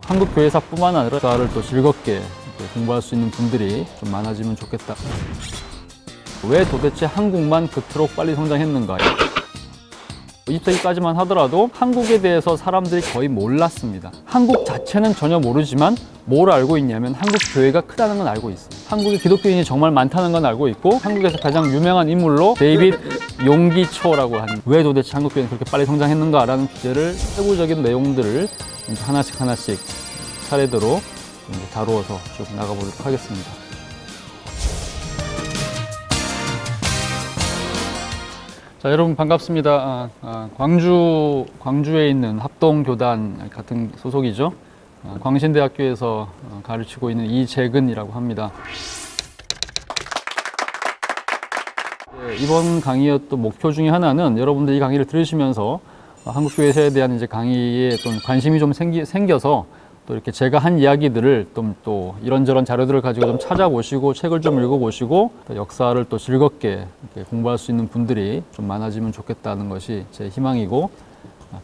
한국 교회사뿐만 아니라 역사를 또 즐겁게 공부할 수 있는 분들이 좀 많아지면 좋겠다. 왜 도대체 한국만 그토록 빨리 성장했는가? 20세기까지만 하더라도 한국에 대해서 사람들이 거의 몰랐습니다. 한국 자체는 전혀 모르지만 뭘 알고 있냐면 한국 교회가 크다는 건 알고 있어요. 한국에 기독교인이 정말 많다는 건 알고 있고, 한국에서 가장 유명한 인물로 데이빗 용기초라고 하는, 왜 도대체 한국 교회는 그렇게 빨리 성장했는가라는 주제를, 세부적인 내용들을 이제 하나씩 차례대로 이제 다루어서 쭉 나가보도록 하겠습니다. 자, 여러분 반갑습니다. 광주에 있는 합동교단 같은 소속이죠. 광신대학교에서 가르치고 있는 이재근이라고 합니다. 이번 강의의 또 목표 중에 하나는, 여러분들 이 강의를 들으시면서 한국교회에 대한 이제 강의에 어떤 관심이 좀 생겨서 또 이렇게 제가 한 이야기들을 또 이런저런 자료들을 가지고 좀 찾아보시고, 책을 좀 읽어보시고, 또 역사를 또 즐겁게 이렇게 공부할 수 있는 분들이 좀 많아지면 좋겠다는 것이 제 희망이고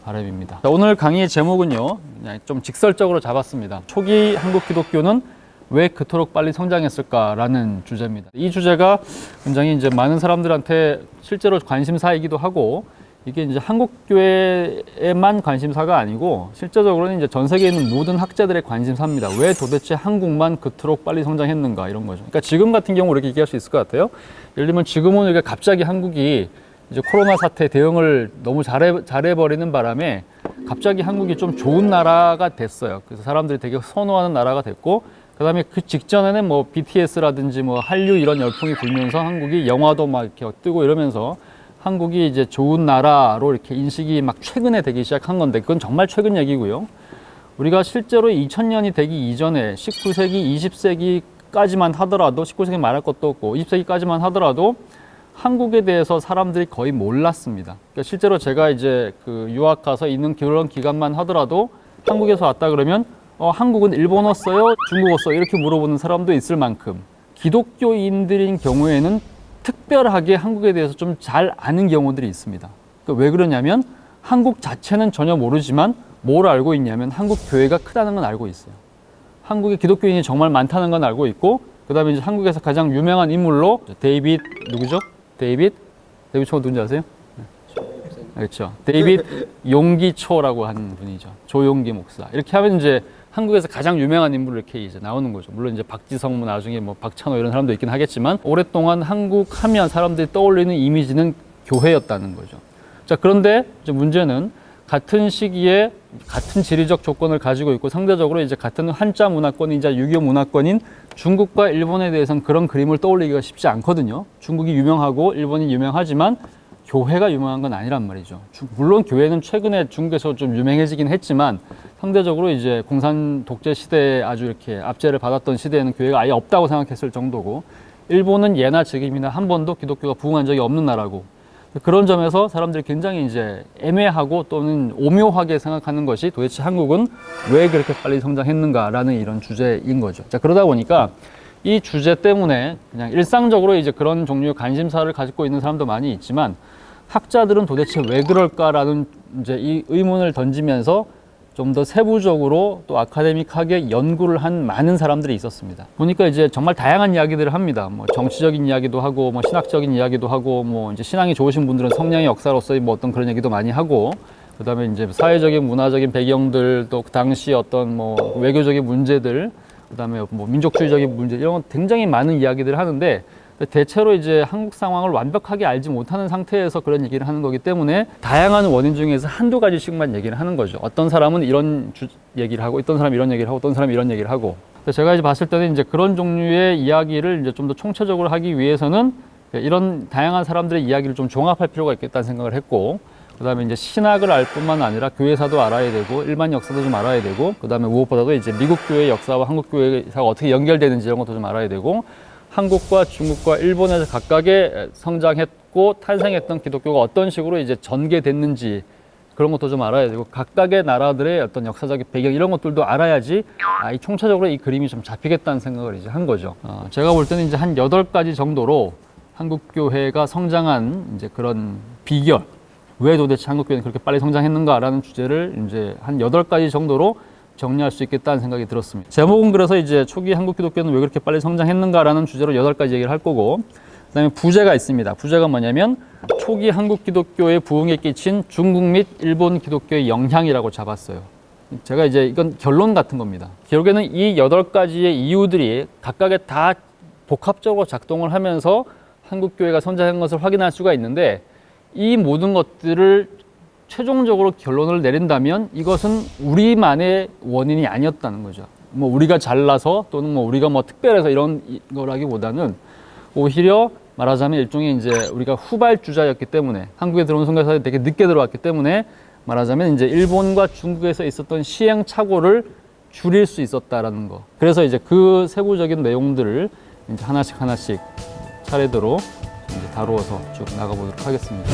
바람입니다. 자, 오늘 강의의 제목은요, 그냥 좀 직설적으로 잡았습니다. 초기 한국 기독교는 왜 그토록 빨리 성장했을까라는 주제입니다. 이 주제가 굉장히 이제 많은 사람들한테 실제로 관심사이기도 하고, 이게 이제 한국교회에만 관심사가 아니고 실제적으로는 이제 전 세계에 있는 모든 학자들의 관심사입니다. 왜 도대체 한국만 그토록 빨리 성장했는가, 이런 거죠. 그러니까 지금 같은 경우 이렇게 얘기할 수 있을 것 같아요. 예를 들면 지금은 이게 갑자기 한국이 이제 코로나 사태 대응을 너무 잘해버리는 바람에 갑자기 한국이 좀 좋은 나라가 됐어요. 그래서 사람들이 되게 선호하는 나라가 됐고, 그 다음에 그 직전에는 뭐 BTS라든지 뭐 한류 이런 열풍이 불면서 한국이 영화도 막 이렇게 뜨고 이러면서 한국이 이제 좋은 나라로 이렇게 인식이 막 최근에 되기 시작한 건데, 그건 정말 최근 얘기고요. 우리가 실제로 2000년이 되기 이전에 19세기, 20세기까지만 하더라도, 19세기 말할 것도 없고 20세기까지만 하더라도 한국에 대해서 사람들이 거의 몰랐습니다. 그러니까 실제로 제가 이제 그 유학 가서 있는 그런 기간만 하더라도 한국에서 왔다 그러면 한국은 일본어 써요? 중국어 써요? 이렇게 물어보는 사람도 있을 만큼, 기독교인들인 경우에는 특별하게 한국에 대해서 좀 잘 아는 경우들이 있습니다. 그러니까 왜 그러냐면 한국 자체는 전혀 모르지만 뭘 알고 있냐면 한국 교회가 크다는 건 알고 있어요. 한국에 기독교인이 정말 많다는 건 알고 있고, 그 다음에 이제 한국에서 가장 유명한 인물로 데이빗 누구죠? 데이빗 초 누군지 아세요? 네. 그렇죠. 데이빗 용기초라고 하는 분이죠. 조용기 목사. 이렇게 하면 이제 한국에서 가장 유명한 인물로 이렇게 이제 나오는 거죠. 물론 이제 박지성, 뭐 나중에 뭐 박찬호 이런 사람도 있긴 하겠지만, 오랫동안 한국 하면 사람들이 떠올리는 이미지는 교회였다는 거죠. 자, 그런데 이제 문제는 같은 시기에 같은 지리적 조건을 가지고 있고 상대적으로 이제 같은 한자 문화권이자 유교 문화권인 중국과 일본에 대해서는 그런 그림을 떠올리기가 쉽지 않거든요. 중국이 유명하고 일본이 유명하지만 교회가 유명한 건 아니란 말이죠. 물론 교회는 최근에 중국에서 좀 유명해지긴 했지만, 상대적으로 이제 공산 독재 시대에 아주 이렇게 압제를 받았던 시대에는 교회가 아예 없다고 생각했을 정도고, 일본은 예나 지금이나 한 번도 기독교가 부흥한 적이 없는 나라고, 그런 점에서 사람들이 굉장히 이제 애매하고 또는 오묘하게 생각하는 것이 도대체 한국은 왜 그렇게 빨리 성장했는가라는 이런 주제인 거죠. 자, 그러다 보니까 이 주제 때문에 그냥 일상적으로 이제 그런 종류의 관심사를 가지고 있는 사람도 많이 있지만, 학자들은 도대체 왜 그럴까라는 이제 이 의문을 던지면서 좀 더 세부적으로 또 아카데믹하게 연구를 한 많은 사람들이 있었습니다. 보니까 이제 정말 다양한 이야기들을 합니다. 뭐 정치적인 이야기도 하고, 뭐 신학적인 이야기도 하고, 뭐 이제 신앙이 좋으신 분들은 성령의 역사로서의 뭐 어떤 그런 얘기도 많이 하고, 그 다음에 이제 사회적인 문화적인 배경들, 또 그 당시 어떤 뭐 외교적인 문제들, 그 다음에 뭐 민족주의적인 문제, 이런 건 굉장히 많은 이야기들을 하는데, 대체로 이제 한국 상황을 완벽하게 알지 못하는 상태에서 그런 얘기를 하는 거기 때문에 다양한 원인 중에서 한두 가지씩만 얘기를 하는 거죠. 어떤 사람은 이런 얘기를 하고, 어떤 사람은 이런 얘기를 하고, 어떤 사람은 이런 얘기를 하고. 제가 이제 봤을 때는 이제 그런 종류의 이야기를 이제 좀 더 총체적으로 하기 위해서는 이런 다양한 사람들의 이야기를 좀 종합할 필요가 있겠다는 생각을 했고, 그 다음에 이제 신학을 알 뿐만 아니라 교회사도 알아야 되고, 일반 역사도 좀 알아야 되고, 그 다음에 무엇보다도 이제 미국 교회 역사와 한국 교회사가 어떻게 연결되는지 이런 것도 좀 알아야 되고, 한국과 중국과 일본에서 각각의 성장했고 탄생했던 기독교가 어떤 식으로 이제 전개됐는지 그런 것도 좀 알아야 되고, 각각의 나라들의 어떤 역사적인 배경 이런 것들도 알아야지 이 총체적으로 이 그림이 좀 잡히겠다는 생각을 이제 한 거죠. 제가 볼 때는 이제 한 8가지 정도로 한국 교회가 성장한 이제 그런 비결, 왜 도대체 한국 교회는 그렇게 빨리 성장했는가라는 주제를 이제 한 8가지 정도로 정리할 수 있겠다는 생각이 들었습니다. 제목은 그래서 이제 초기 한국 기독교는 왜 그렇게 빨리 성장했는가라는 주제로 8가지 얘기를 할 거고, 그다음에 부제가 있습니다. 부제가 뭐냐면 초기 한국 기독교의 부흥에 끼친 중국 및 일본 기독교의 영향이라고 잡았어요. 제가 이제 이건 결론 같은 겁니다. 결국에는 이 8가지의 이유들이 각각에 다 복합적으로 작동을 하면서 한국 교회가 성장한 것을 확인할 수가 있는데, 이 모든 것들을 최종적으로 결론을 내린다면 이것은 우리만의 원인이 아니었다는 거죠. 뭐 우리가 잘나서 또는 뭐 우리가 뭐 특별해서 이런 거라기보다는 오히려 말하자면 일종의 이제 우리가 후발주자였기 때문에, 한국에 들어온 선교사들이 되게 늦게 들어왔기 때문에 말하자면 이제 일본과 중국에서 있었던 시행착오를 줄일 수 있었다라는 거. 그래서 이제 그 세부적인 내용들을 이제 하나씩 차례대로 이제 다루어서 쭉 나가보도록 하겠습니다.